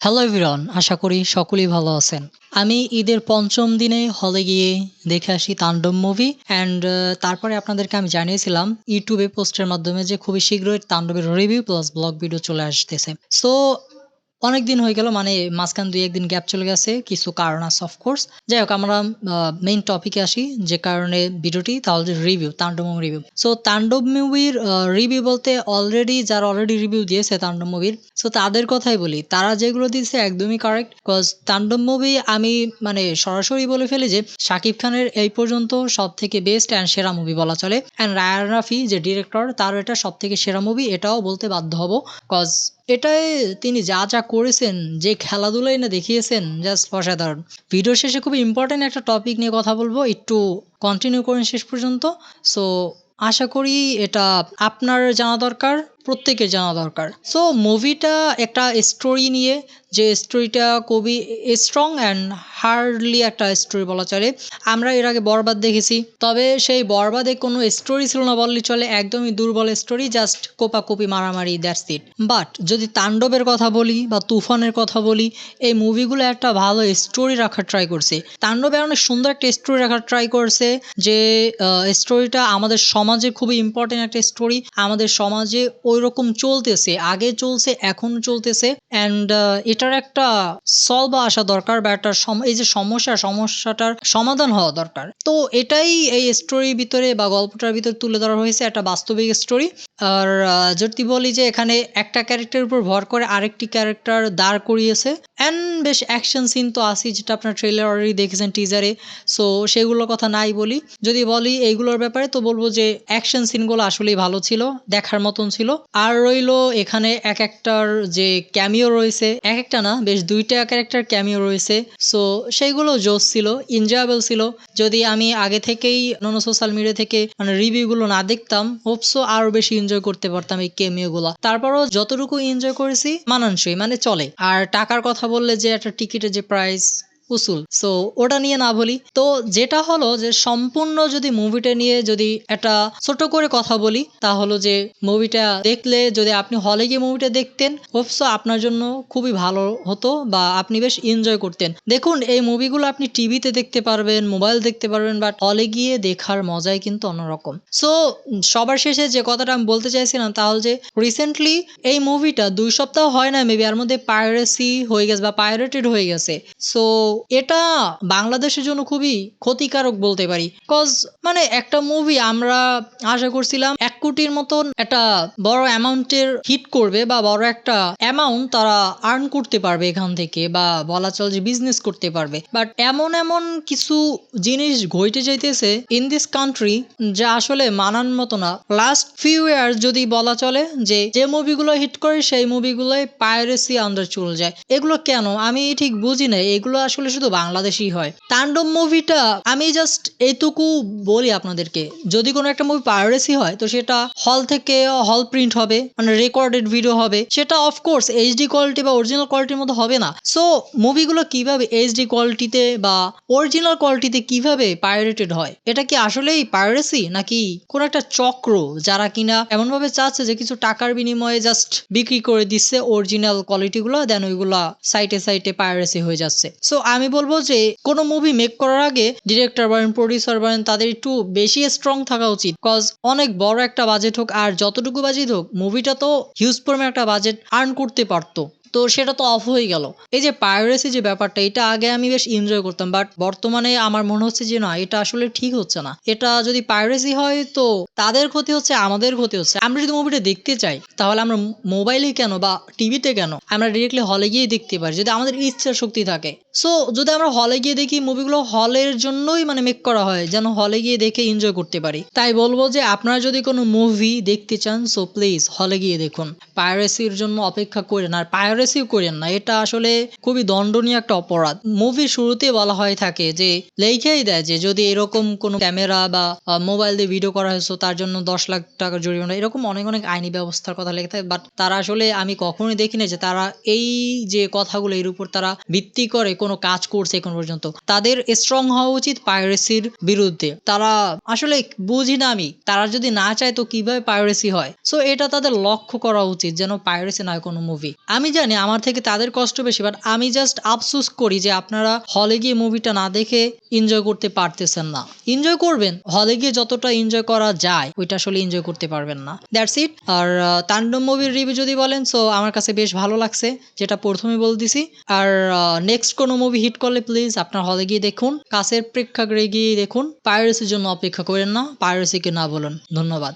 Hello everyone, আশা করি সকলেই ভালো আছেন। আমি ঈদের ৫ম দিনে হলে গিয়ে দেখে আসি 'তাণ্ডব' মুভি অ্যান্ড তারপরে আপনাদেরকে আমি জানিয়েছিলাম ইউটিউবে পোস্টের মাধ্যমে যে খুবই শীঘ্রই 'তাণ্ডবের' রিভিউ প্লাস ব্লগ ভিডিও চলে আসতেছে। সো অনেকদিন হয়ে গেল, মানে মাঝখান ২-১ দিন গ্যাপ চলে গেছে। কিছু কারণ আছে অফকোর্স। যাই হোক, আমরা মেইন টপিকে আসি, যে কারণে ভিডিওটি, তাহলে যে রিভিউ, 'তাণ্ডব' মুভি রিভিউ। সো 'তাণ্ডব' মুভির রিভিউ বলতে যারা অলরেডি রিভিউ দিয়েছে 'তাণ্ডব' মুভির, সো তাদের কথাই বলি। তারা যেগুলো দিয়েছে একদমই কারেক্ট। কজ 'তাণ্ডব' মুভি আমি মানে সরাসরি বলে ফেলি যে শাকিব খানের এই পর্যন্ত সবথেকে বেস্ট অ্যান্ড সেরা মুভি বলা চলে। অ্যান্ড রায়ান রাফি যে ডিরেক্টর, তারও এটা সবথেকে সেরা মুভি, এটাও বলতে বাধ্য হব। কজ এটায় তিনি যা করেছেন, যে খেলাধুলাই না দেখিয়েছেন, জাস্ট অসাধারণ। ভিডিও শেষে খুবই ইম্পর্টেন্ট একটা টপিক নিয়ে কথা বলবো, একটু কন্টিনিউ করেন শেষ পর্যন্ত। সো আশা করি এটা আপনার জানা দরকার, প্রত্যেকের জানা দরকার। সো মুভিটা একটা স্টোরি নিয়ে, যে স্টোরিটা খুবই স্ট্রং অ্যান্ড হার্ডলি একটা স্টোরি বলা চলে। আমরা এর আগে বরবাদ দেখেছি, তবে সেই বরবাদে কোনো স্টোরি ছিল না বললেই চলে, একদমই দুর্বল স্টোরি, জাস্ট কোপাকুপি মারামারি, দ্যাটস ইট। বাট যদি তাণ্ডবের কথা বলি বা তুফানের কথা বলি, এই মুভিগুলো একটা ভালো স্টোরি রাখার ট্রাই করছে। তাণ্ডবে অনেক সুন্দর একটা স্টোরি রাখার ট্রাই করছে, যে স্টোরিটা আমাদের সমাজে খুবই ইম্পর্টেন্ট একটা স্টোরি। আমাদের সমাজে ওই রকম চলতেছে, আগে চলছে, এখন চলতেছে। অ্যান্ড এটার একটা সলভ আসা দরকার, বা একটা এই যে সমস্যাটার সমাধান হওয়া দরকার। তো এটাই এই স্টোরির ভিতরে বা গল্পটার ভিতরে তুলে ধরা হয়েছে, একটা বাস্তবিক স্টোরি। আর যদি বলি যে এখানে একটা ক্যারেক্টারের উপর ভর করে আরেকটি ক্যারেক্টার দাঁড় করিয়েছে, অ্যান্ড বেশ অ্যাকশন সিন তো আছেই, যেটা আপনার ট্রেলার অলরেডি দেখেছেন, টিজারে। সো সেগুলোর কথা নাই বলি। যদি বলি এইগুলোর ব্যাপারে, তো বলবো যে অ্যাকশন সিনগুলো আসলেই ভালো ছিল, দেখার মতন ছিল। আর রইলো এখানে এক একটার যে ক্যামিও রয়েছে, এক একটা না, বেশ ২টা ক্যারেক্টার ক্যামিও রয়েছে। সো সেইগুলো জোস ছিল, এনজয়েবল ছিল। যদি আমি আগে থেকেই অন্যান্য সোশ্যাল মিডিয়া থেকে মানে রিভিউ গুলো না দেখতাম, হোপসো আরো বেশি এনজয় করতে পারতাম এই ক্যামিও গুলা। তারপরও যতটুকু এনজয় করেছি মানানসই, মানে চলে। আর টাকার কথা বললে, যে একটা টিকিটের যে প্রাইস উসুল, সো ওটা নিয়ে না বলি। তো যেটা হলো যে সম্পূর্ণ যদি মুভিটা নিয়ে যদি একটা ছোট করে কথা বলি, তা হলো যে মুভিটা দেখলে, যদি আপনি হলে গিয়ে মুভিটা দেখতেন, হোপসো আপনার জন্য খুবই ভালো হতো, বা আপনি বেশ এনজয় করতেন। দেখুন, এই মুভিগুলো আপনি টিভিতে দেখতে পারবেন, মোবাইল দেখতে পারবেন, বাট হলে গিয়ে দেখার মজাই কিন্তু অন্যরকম। সো সবার শেষে যে কথাটা আমি বলতে চাইছিলাম, তাহলে যে রিসেন্টলি এই মুভিটা ২ সপ্তাহ হয় না মেবি, এর মধ্যে পাইরেসি হয়ে গেছে বা পাইরেটেড হয়ে গেছে। সো এটা বাংলাদেশের জন্য খুবই ক্ষতিকারক বলতে পারি। কজ মানে একটা মুভি আমরা আশা করছিলাম ১ কোটির মতন একটা বড় অ্যামাউন্টের হিট করবে, বা বড় একটা অ্যামাউন্ট তারা আর্ন করতে পারবে এখান থেকে, বা বলা চলে যে বিজনেস করতে পারবে। বাট এমন এমন কিছু জিনিস ঘটে যাইতেছে ইন দিস কান্ট্রি, যা আসলে মানার মতো না। লাস্ট ফিউ ইয়ার্স যদি বলা চলে, যে মুভিগুলো হিট করে সেই মুভিগুলোই পাইরেসি আন্ডার চলে যায়। এগুলো কেন আমি ঠিক বুঝি না, এগুলো আসলে শুধু বাংলাদেশেই হয়। তাণ্ডব মুভিটা আমি জাস্ট এইটুকু বলি আপনাদেরকে, যদি কোনো একটা মুভি পাইরেসি হয়, তো সেটা হল থেকে হল প্রিন্ট হবে, মানে রেকর্ডেড ভিডিও হবে, সেটা অফকোর্স এইচডি কোয়ালিটি বা অরিজিনাল কোয়ালিটির মতো হবে না। সো মুভিগুলো কিভাবে এইচডি কোয়ালিটিতে বা অরিজিনাল কোয়ালিটিতে কিভাবে পাইরেটেড হয়, এটা কি আসলেই পাইরেসি, নাকি কোন একটা চক্র, যারা কিনা এমন ভাবে চাচ্ছে যে কিছু টাকার বিনিময়ে জাস্ট বিক্রি করে দিচ্ছে অরিজিনাল কোয়ালিটি গুলো, দেন ওইগুলা সাইটে সাইটে পাইরেসি হয়ে যাচ্ছে। সো আমি বলবো যে কোনো মুভি মেক করার আগে ডিরেক্টর বলেন, প্রডিউসার বলেন, তাদের একটু বেশি স্ট্রং থাকা উচিত। কজ অনেক বড় একটা বাজেট হোক আর যতটুকু বাজেট হোক, মুভিটা তো হিউজ পরিমাণ একটা বাজেট আর্ন করতে পারতো, তো সেটা তো অফ হয়ে গেল। এই যে পাইরেসি যে ব্যাপারটা, এটা আগে আমি বেশ এনজয় করতাম, বাট বর্তমানে আমার মনে হচ্ছে যে না, এটা আসলে ঠিক হচ্ছে না। এটা যদি পাইরেসি হয়, তো তাদের ক্ষতি হচ্ছে, আমাদের ক্ষতি হচ্ছে। আমরা যদি মুভিটা দেখতে চাই, তাহলে আমরা মোবাইলে কেন বা টিভিতে কেন, আমরা ডিরেক্টলি হলে গিয়ে দেখতে পারি, যদি আমাদের ইচ্ছার শক্তি থাকে। সো যদি আমরা হলে গিয়ে দেখি, মুভিগুলো হলের জন্যই মানে মেক করা হয়, যেন হলে গিয়ে দেখে এনজয় করতে পারি। তাই বলবো যে আপনারা যদি কোনো মুভি দেখতে চান, সো প্লিজ হলে গিয়ে দেখুন, পাইরেসির জন্য অপেক্ষা করেন। আর পাইরেসিও করেন না, এটা আসলে খুবই দণ্ডনীয় একটা অপরাধ। মুভি শুরুতে বলা হয়ে থাকে যে, লেখাই দেয় যে যদি এরকম কোনো ক্যামেরা বা মোবাইল দিয়ে ভিডিও করা হয়েছে, তার জন্য ১০ লাখ টাকা জরিমানা, এরকম অনেক অনেক আইনি ব্যবস্থার কথা লেখা থাকে। বাট তারা আসলে, আমি কখনোই দেখিনি যে তারা এই যে কথাগুলো, এর উপর তারা ভিত্তি করে কোনো কাজ করছে এখন পর্যন্ত। তাদের স্ট্রং হওয়া উচিত পাইরেসির বিরুদ্ধে। তারা আসলে বুঝি না আমি, তারা যদি না চায় তো কিভাবে পাইরেসি হয়। সো এটা তাদের লক্ষ্য করা উচিত, যেন পাইরেসি নয় কোনো মুভি। আমি জানি জানি আমার থেকে তাদের কষ্ট বেশি, বাট আমি জাস্ট আফসোস করি যে আপনারা হলে গিয়ে মুভিটা না দেখে এনজয় করতে পারতেছেন না। এনজয় করবেন, হলে গিয়ে যতটা এনজয় করা যায় ওইটা আসলে এনজয় করতে পারবেন না, দ্যাটস ইট। আর তাণ্ডব মুভির রিভিউ যদি বলেন, সো আমার কাছে বেশ ভালো লাগছে, যেটা প্রথমে বলতেছি। আর নেক্সট কোনো মুভি হিট করলে প্লিজ আপনার হলে গিয়ে দেখুন, কাছের প্রেক্ষাগৃহে গিয়ে দেখুন, পাইরেসির জন্য অপেক্ষা করেন না, পাইরেসিকে না বলুন। ধন্যবাদ।